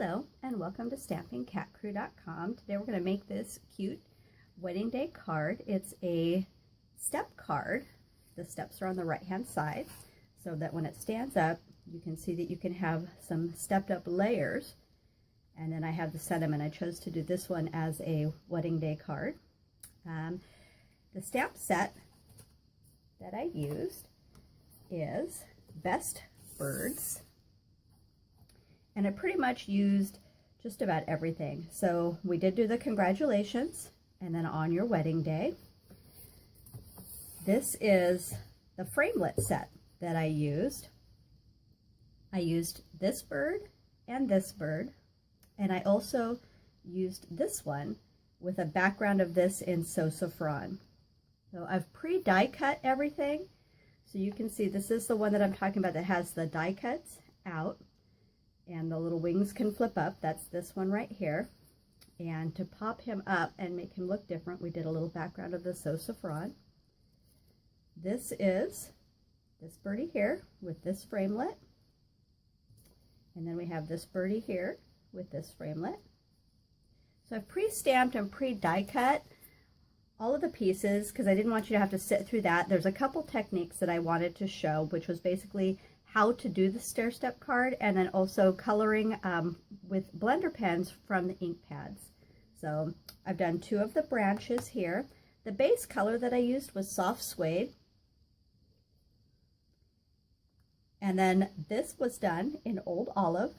Hello and welcome to stampingcatcrew.com. Today we're going to make this cute wedding day card. It's a step card. The steps are on the right hand side so that when it stands up you can see that you can have some stepped up layers, and then I have the sentiment. I chose to do this one as a wedding day card. The stamp set that I used is Best Birds. And I pretty much used just about everything. So we did do the congratulations and then on your wedding day. This is the framelit set that I used. I used this bird, and I also used this one with a background of this in So Saffron. So I've pre-die cut everything. So you can see this is the one that I'm talking about that has the die cuts out. And the little wings can flip up. That's this one right here. And to pop him up and make him look different, we did a little background of the So Saffron. This is this birdie here with this framelit. And then we have this birdie here with this framelit. So I've pre-stamped and pre-die cut all of the pieces because I didn't want you to have to sit through that. There's a couple techniques that I wanted to show, which was basically how to do the stair step card, and then also coloring with blender pens from the ink pads. So I've done 2 of the branches here. The base color that I used was soft suede. And then this was done in Old Olive.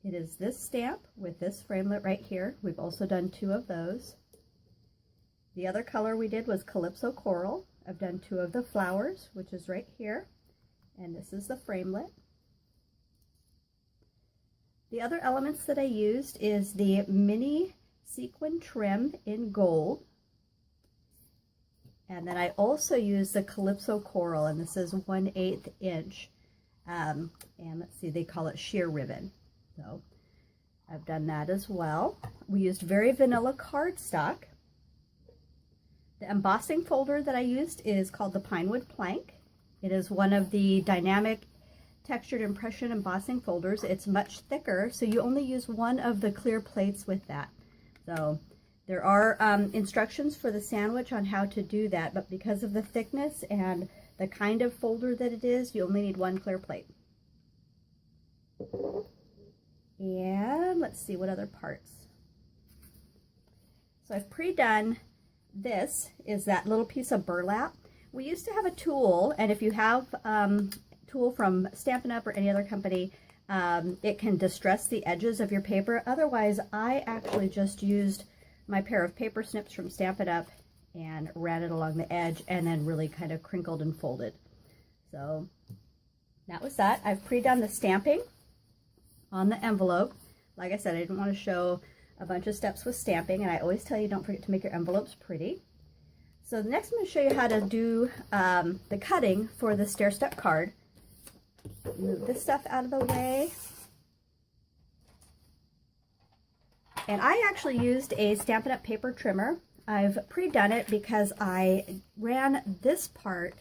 It is this stamp with this framelit right here. We've also done 2 of those. The other color we did was Calypso Coral. I've done 2 of the flowers, which is right here. And this is the framelit. The other elements that I used is the mini sequin trim in gold. And then I also used the Calypso Coral, and this is 1/8 inch. And let's see, they call it sheer ribbon. So I've done that as well. We used very vanilla cardstock. The embossing folder that I used is called the Pinewood Plank. It is one of the dynamic textured impression embossing folders. It's much thicker, so you only use 1 of the clear plates with that. So there are instructions for the sandwich on how to do that, but because of the thickness and the kind of folder that it is, you only need 1 clear plate. And let's see what other parts. So I've pre-done this, is that little piece of burlap. We used to have a tool, and if you have a tool from Stampin' Up or any other company, it can distress the edges of your paper. Otherwise, I actually just used my pair of paper snips from Stampin' Up and ran it along the edge and then really kind of crinkled and folded. So that was that. I've pre-done the stamping on the envelope. Like I said, I didn't want to show a bunch of steps with stamping, and I always tell you don't forget to make your envelopes pretty. So next I'm going to show you how to do the cutting for the stair step card. Move this stuff out of the way. And I actually used a Stampin' Up paper trimmer. I've pre-done it because I ran this part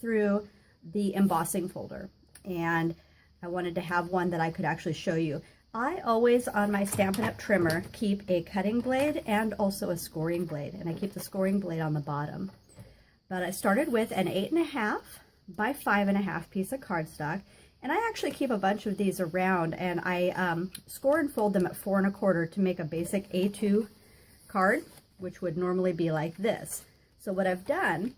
through the embossing folder, and I wanted to have one that I could actually show you. I always, on my Stampin' Up trimmer, keep a cutting blade and also a scoring blade, and I keep the scoring blade on the bottom. But I started with an 8.5 by 5.5 piece of cardstock, and I actually keep a bunch of these around, and I score and fold them at 4 1/4 to make a basic A2 card, which would normally be like this. So what I've done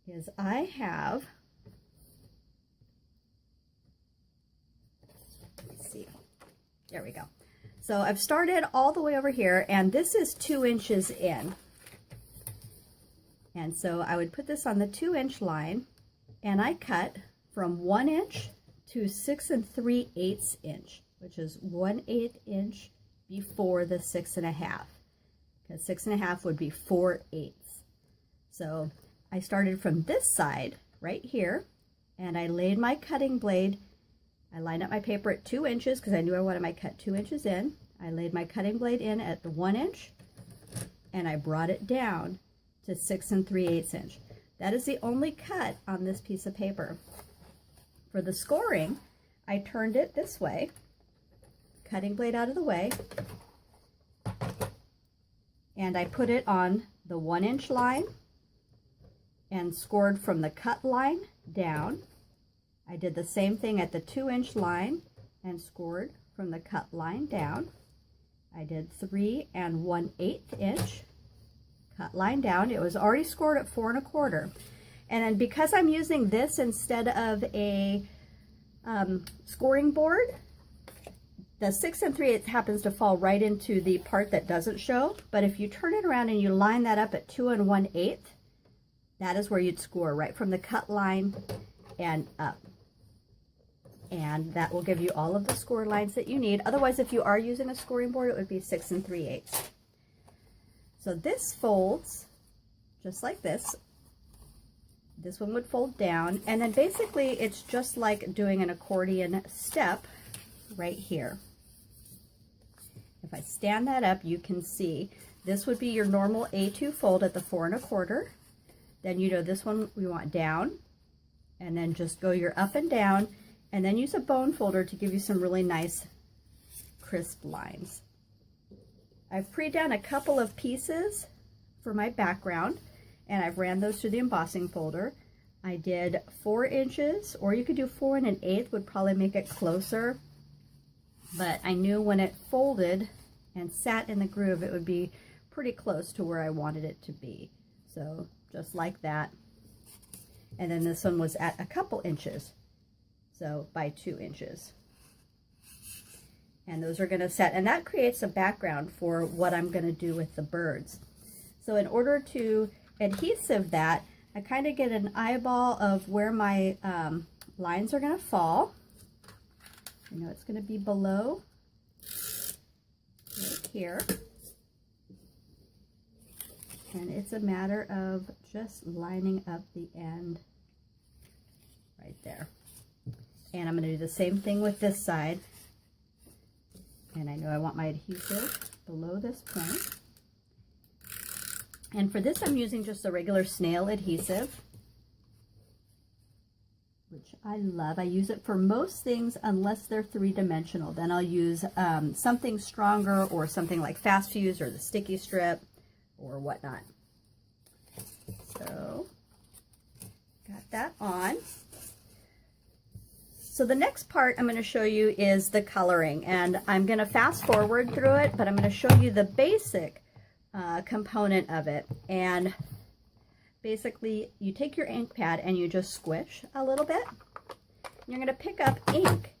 is I have, let's see, there we go. So I've started all the way over here, and this is 2 inches in. And so I would put this on the 2 inch line, and I cut from 1 inch to 6 3/8 inch, which is 1/8 inch before the 6.5, because 6.5 would be 4/8. So I started from this side right here, and I laid my cutting blade. I lined up my paper at 2 inches because I knew I wanted my cut 2 inches in. I laid my cutting blade in at the 1 inch, and I brought it down to 6 3/8 inch. That is the only cut on this piece of paper. For the scoring, I turned it this way, cutting blade out of the way, and I put it on the 1-inch line and scored from the cut line down. I did the same thing at the 2-inch line and scored from the cut line down. I did 3 1/8 inch cut line down. It was already scored at 4 1/4. And then because I'm using this instead of a scoring board, the 6 3/8 happens to fall right into the part that doesn't show. But if you turn it around and you line that up at 2 1/8, that is where you'd score, right from the cut line and up. And that will give you all of the score lines that you need. Otherwise, if you are using a scoring board, it would be 6 3/8. So this folds just like this. This one would fold down, and then basically it's just like doing an accordion step right here. If I stand that up, you can see this would be your normal A2 fold at the 4 1/4. Then you know this one we want down, and then just go your up and down, and then use a bone folder to give you some really nice crisp lines. I've pre-done a couple of pieces for my background, and I've ran those through the embossing folder. I did 4 inches, or you could do 4 1/8 would probably make it closer, but I knew when it folded and sat in the groove, it would be pretty close to where I wanted it to be. So just like that. And then this one was at a couple inches, so by 2 inches. And those are going to set, and that creates a background for what I'm going to do with the birds. So in order to adhesive that, I kind of get an eyeball of where my lines are going to fall. You know, it's going to be below right here. And it's a matter of just lining up the end right there. And I'm going to do the same thing with this side. And I know I want my adhesive below this point. And for this, I'm using just a regular snail adhesive, which I love. I use it for most things unless they're 3-dimensional. Then I'll use something stronger, or something like Fast Fuse or the sticky strip or whatnot. So got that on. So the next part I'm going to show you is the coloring, and I'm going to fast forward through it, but I'm going to show you the basic component of it. And basically you take your ink pad and you just squish a little bit. You're going to pick up ink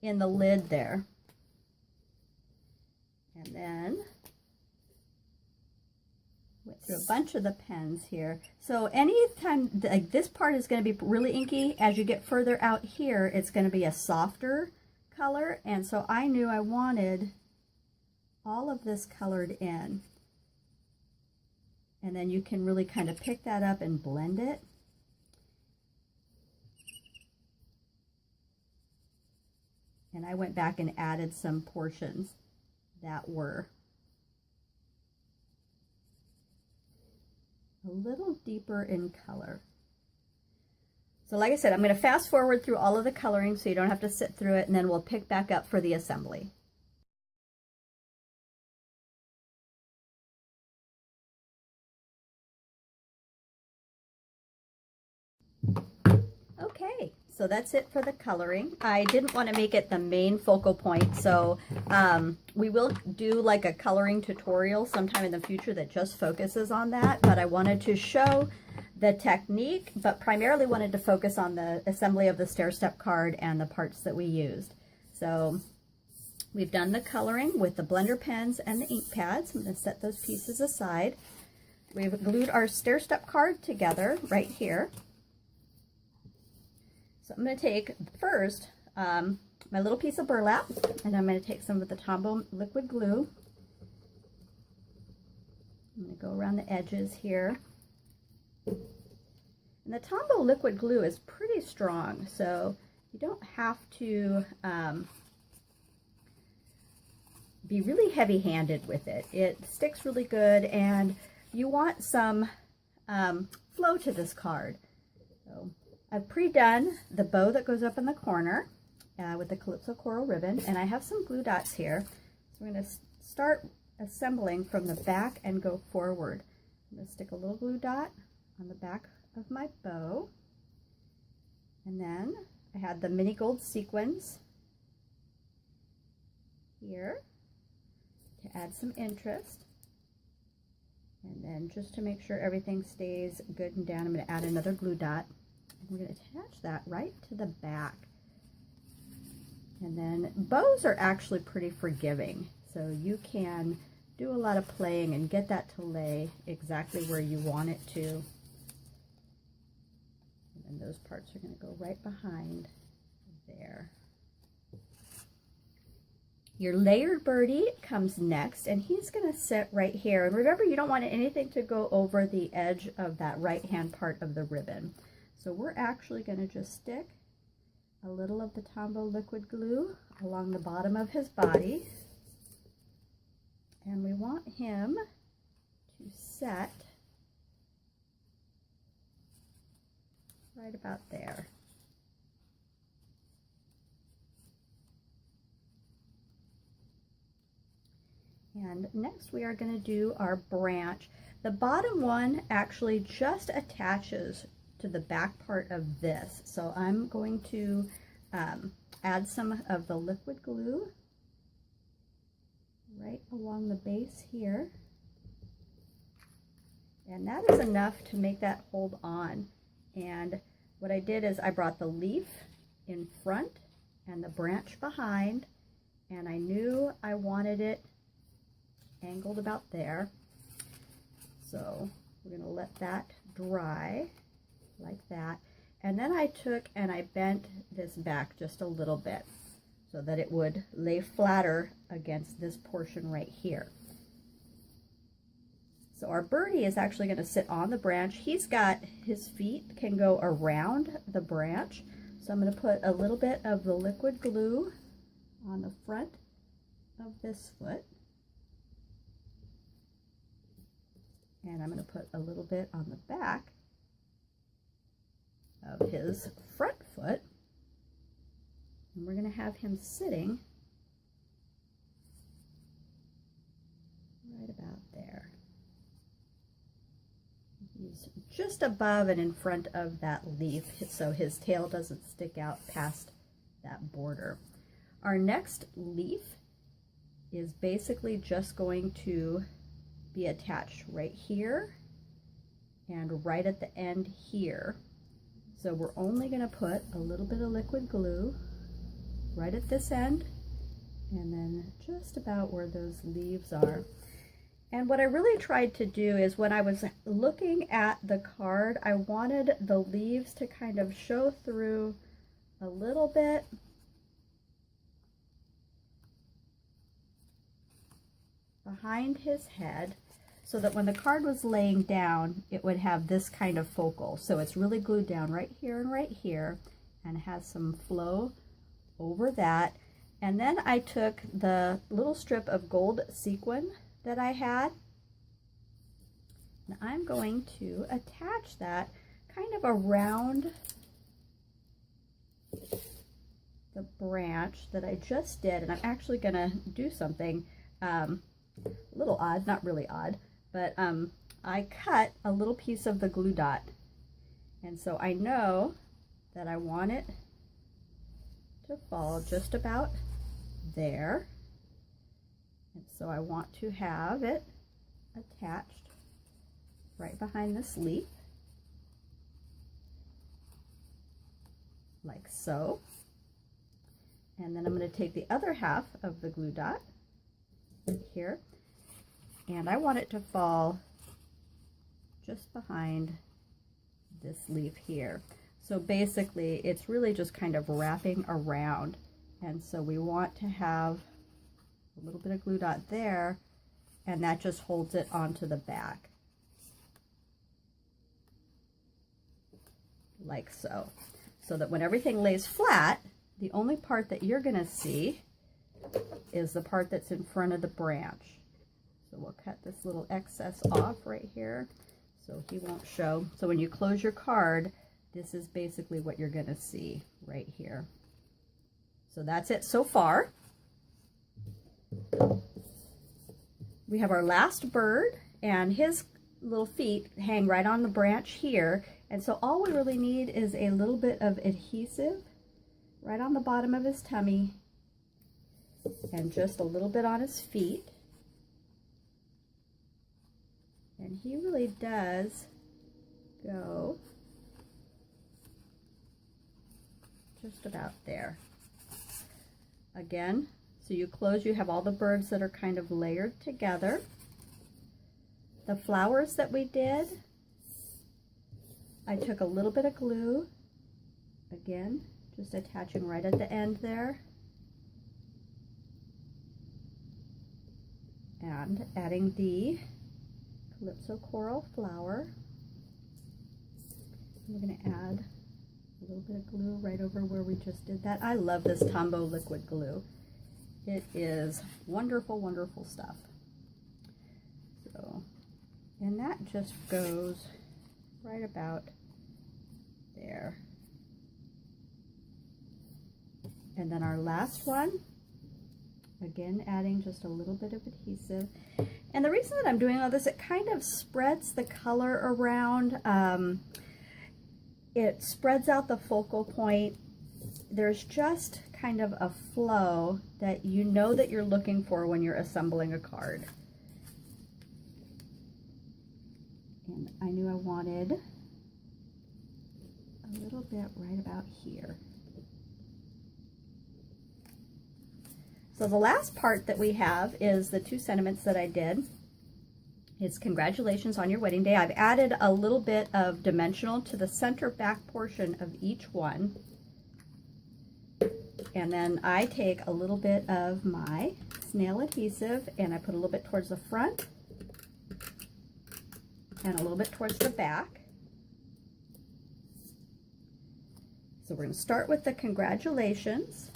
in the lid there, and then went through a bunch of the pens here. So anytime, like, this part is going to be really inky. As you get further out here, it's going to be a softer color, and so I knew I wanted all of this colored in. And then you can really kind of pick that up and blend it. And I went back and added some portions that were a little deeper in color. So like I said, I'm going to fast forward through all of the coloring so you don't have to sit through it, and then we'll pick back up for the assembly. Okay, so that's it for the coloring. I didn't want to make it the main focal point, so we will do like a coloring tutorial sometime in the future that just focuses on that, but I wanted to show the technique, but primarily wanted to focus on the assembly of the stair-step card and the parts that we used. So we've done the coloring with the blender pens and the ink pads. I'm going to set those pieces aside. We've glued our stair-step card together right here. So I'm going to take first my little piece of burlap, and I'm going to take some of the Tombow liquid glue. I'm going to go around the edges here. And the Tombow liquid glue is pretty strong, so you don't have to be really heavy-handed with it. It sticks really good, and you want some flow to this card. So I've pre-done the bow that goes up in the corner, with the Calypso Coral ribbon, and I have some glue dots here. So I'm going to start assembling from the back and go forward. I'm going to stick a little glue dot on the back of my bow, and then I had the mini gold sequins here to add some interest. And then just to make sure everything stays good and down, I'm going to add another glue dot. And we're going to attach that right to the back. And then bows are actually pretty forgiving, so you can do a lot of playing and get that to lay exactly where you want it to. And then those parts are going to go right behind there. Your layered birdie comes next, and he's going to sit right here. And remember, you don't want anything to go over the edge of that right-hand part of the ribbon. So we're actually going to just stick a little of the Tombow liquid glue along the bottom of his body. And we want him to set right about there. And next we are going to do our branch. The bottom one actually just attaches to the back part of this. So I'm going to add some of the liquid glue right along the base here. And that is enough to make that hold on. And what I did is I brought the leaf in front and the branch behind, and I knew I wanted it angled about there. So we're going to let that dry like that. And then I took and I bent this back just a little bit so that it would lay flatter against this portion right here. So our birdie is actually going to sit on the branch. He's got, his feet can go around the branch. So I'm going to put a little bit of the liquid glue on the front of this foot. And I'm going to put a little bit on the back of his front foot. And we're going to have him sitting right about there. He's just above and in front of that leaf, so his tail doesn't stick out past that border. Our next leaf is basically just going to be attached right here and right at the end here. So we're only going to put a little bit of liquid glue right at this end and then just about where those leaves are. And what I really tried to do is when I was looking at the card, I wanted the leaves to kind of show through a little bit. Behind his head, so that when the card was laying down, it would have this kind of focal. So it's really glued down right here and has some flow over that. And then I took the little strip of gold sequin that I had, and I'm going to attach that kind of around the branch that I just did. And I'm actually going to do something a little odd, not really odd, but I cut a little piece of the glue dot, and so I know that I want it to fall just about there, and so I want to have it attached right behind this leaf, like so. And then I'm going to take the other half of the glue dot here, and I want it to fall just behind this leaf here. So basically it's really just kind of wrapping around, and so we want to have a little bit of glue dot there, and that just holds it onto the back like so, so that when everything lays flat, the only part that you're going to see is the part that's in front of the branch. So we'll cut this little excess off right here so he won't show. So when you close your card, this is basically what you're going to see right here. So that's it so far. We have our last bird, and his little feet hang right on the branch here. And so all we really need is a little bit of adhesive right on the bottom of his tummy and just a little bit on his feet. And he really does go just about there. Again, so you close, you have all the birds that are kind of layered together. The flowers that we did, I took a little bit of glue, again, just attaching right at the end there, and adding the Calypso Coral flower. We're going to add a little bit of glue right over where we just did that. I love this Tombow liquid glue. It is wonderful, wonderful stuff. So, and that just goes right about there. And then our last one, again, adding just a little bit of adhesive. And the reason that I'm doing all this, it kind of spreads the color around. It spreads out the focal point. There's just kind of a flow that you know that you're looking for when you're assembling a card. And I knew I wanted a little bit right about here. So the last part that we have is the 2 sentiments that I did. It's congratulations on your wedding day. I've added a little bit of dimensional to the center back portion of each one. And then I take a little bit of my snail adhesive and I put a little bit towards the front and a little bit towards the back. So we're going to start with the congratulations,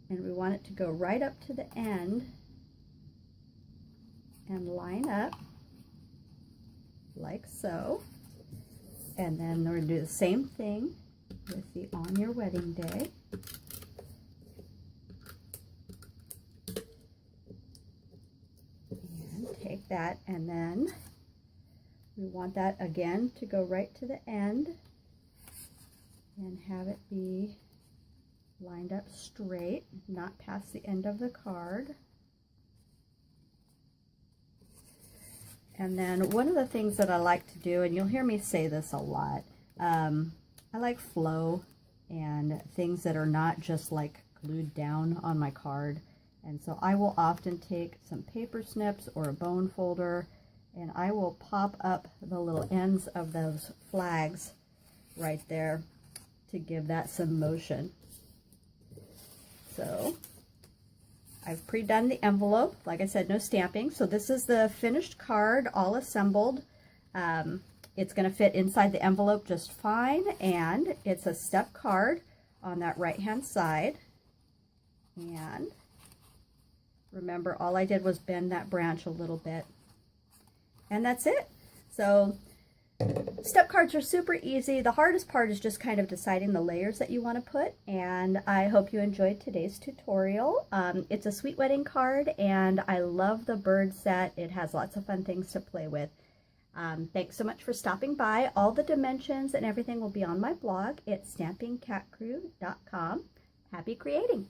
and we want it to go right up to the end and line up like so. And then we're going to do the same thing with the on your wedding day. And take that, and then we want that again to go right to the end and have it be lined up straight, not past the end of the card. And then one of the things that I like to do, and you'll hear me say this a lot, I like flow and things that are not just like glued down on my card. And so I will often take some paper snips or a bone folder, and I will pop up the little ends of those flags right there to give that some motion. So I've pre-done the envelope. Like I said, no stamping. So this is the finished card, all assembled. It's going to fit inside the envelope just fine, and it's a step card on that right-hand side. And remember, all I did was bend that branch a little bit, and that's it. So step cards are super easy. The hardest part is just kind of deciding the layers that you want to put, and I hope you enjoyed today's tutorial. It's a sweet wedding card, and I love the bird set. It has lots of fun things to play with. Thanks so much for stopping by. All the dimensions and everything will be on my blog at stampingcatcrew.com. Happy creating!